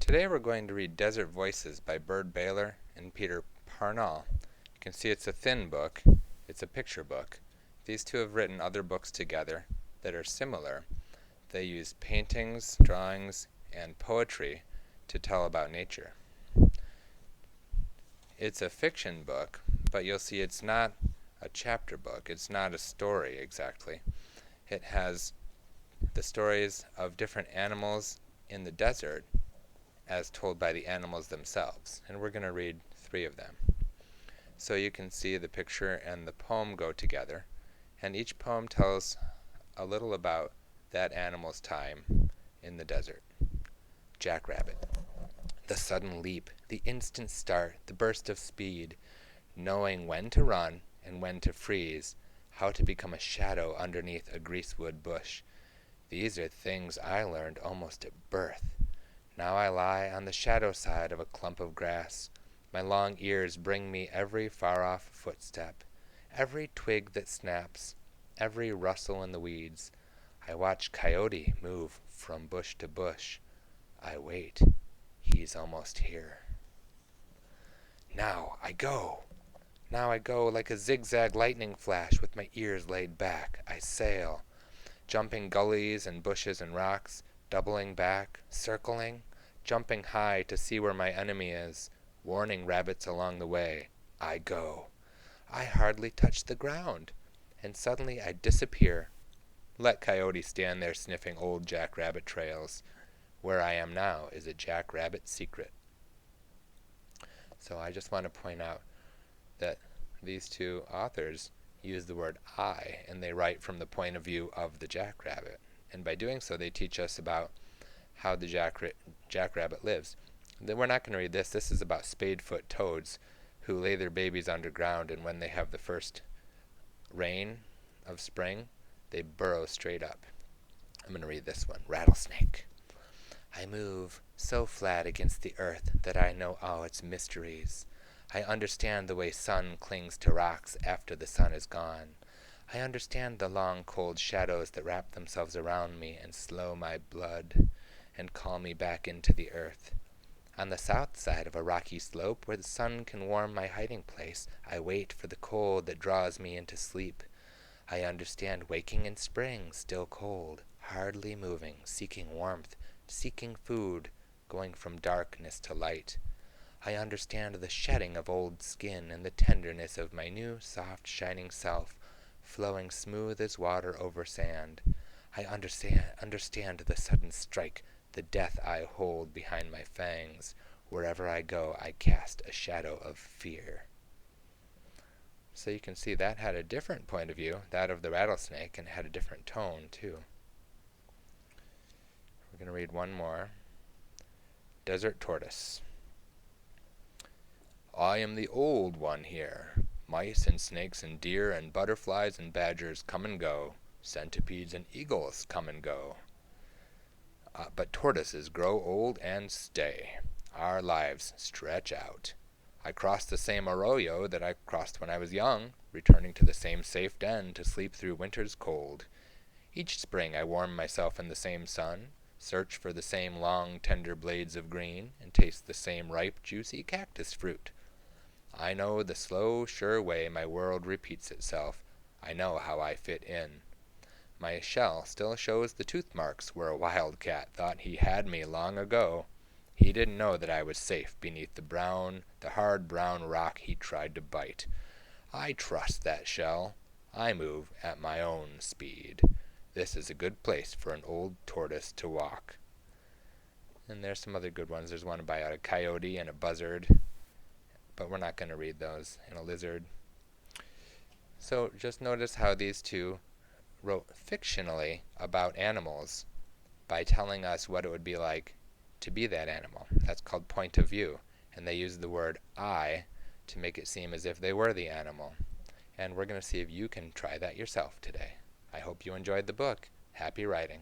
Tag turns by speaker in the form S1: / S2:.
S1: Today we're going to read Desert Voices by Byrd Baylor and Peter Parnall. You can see it's a thin book. It's a picture book. These two have written other books together that are similar. They use paintings, drawings, and poetry to tell about nature. It's a fiction book, but you'll see it's not a chapter book. It's not a story exactly. It has the stories of different animals in the desert as told by the animals themselves. And we're going to read 3 of them. So you can see the picture and the poem go together. And each poem tells a little about that animal's time in the desert. Jackrabbit. The sudden leap, the instant start, the burst of speed, knowing when to run and when to freeze, how to become a shadow underneath a greasewood bush. These are things I learned almost at birth. Now I lie on the shadow side of a clump of grass. My long ears bring me every far-off footstep, every twig that snaps, every rustle in the weeds. I watch Coyote move from bush to bush. I wait. He's almost here. Now I go. Now I go like a zigzag lightning flash with my ears laid back. I sail, jumping gullies and bushes and rocks, doubling back, circling, jumping high to see where my enemy is, warning rabbits along the way. I go. I hardly touch the ground, and suddenly I disappear. Let Coyote stand there sniffing old jackrabbit trails. Where I am now is a jackrabbit secret. So I just want to point out that these 2 authors use the word I, and they write from the point of view of the jackrabbit. And by doing so, they teach us about how the jackrabbit lives. We're not going to read this. This is about spadefoot toads who lay their babies underground, and when they have the first rain of spring, they burrow straight up. I'm going to read this one. Rattlesnake. I move so flat against the earth that I know all its mysteries. I understand the way sun clings to rocks after the sun is gone. I understand the long cold shadows that wrap themselves around me and slow my blood and call me back into the earth. On the south side of a rocky slope where the sun can warm my hiding place, I wait for the cold that draws me into sleep. I understand waking in spring, still cold, hardly moving, seeking warmth, seeking food, going from darkness to light. I understand the shedding of old skin and the tenderness of my new, soft, shining self, flowing smooth as water over sand. I understand the sudden strike, the death I hold behind my fangs. Wherever I go, I cast a shadow of fear. So you can see that had a different point of view, that of the rattlesnake, and had a different tone, too. We're going to read one more. Desert Tortoise. I am the old one here. Mice and snakes and deer and butterflies and badgers come and go. Centipedes and eagles come and go. But tortoises grow old and stay. Our lives stretch out. I cross the same arroyo that I crossed when I was young, returning to the same safe den to sleep through winter's cold. Each spring I warm myself in the same sun, search for the same long, tender blades of green, and taste the same ripe, juicy cactus fruit. I know the slow, sure way my world repeats itself. I know how I fit in. My shell still shows the tooth marks where a wildcat thought he had me long ago. He didn't know that I was safe beneath the hard brown rock he tried to bite. I trust that shell. I move at my own speed. This is a good place for an old tortoise to walk. And there's some other good ones. There's one by a coyote and a buzzard, but we're not going to read those, and a lizard. So just notice how these 2 wrote fictionally about animals by telling us what it would be like to be that animal. That's called point of view. And they use the word I to make it seem as if they were the animal. And we're going to see if you can try that yourself today. I hope you enjoyed the book. Happy writing.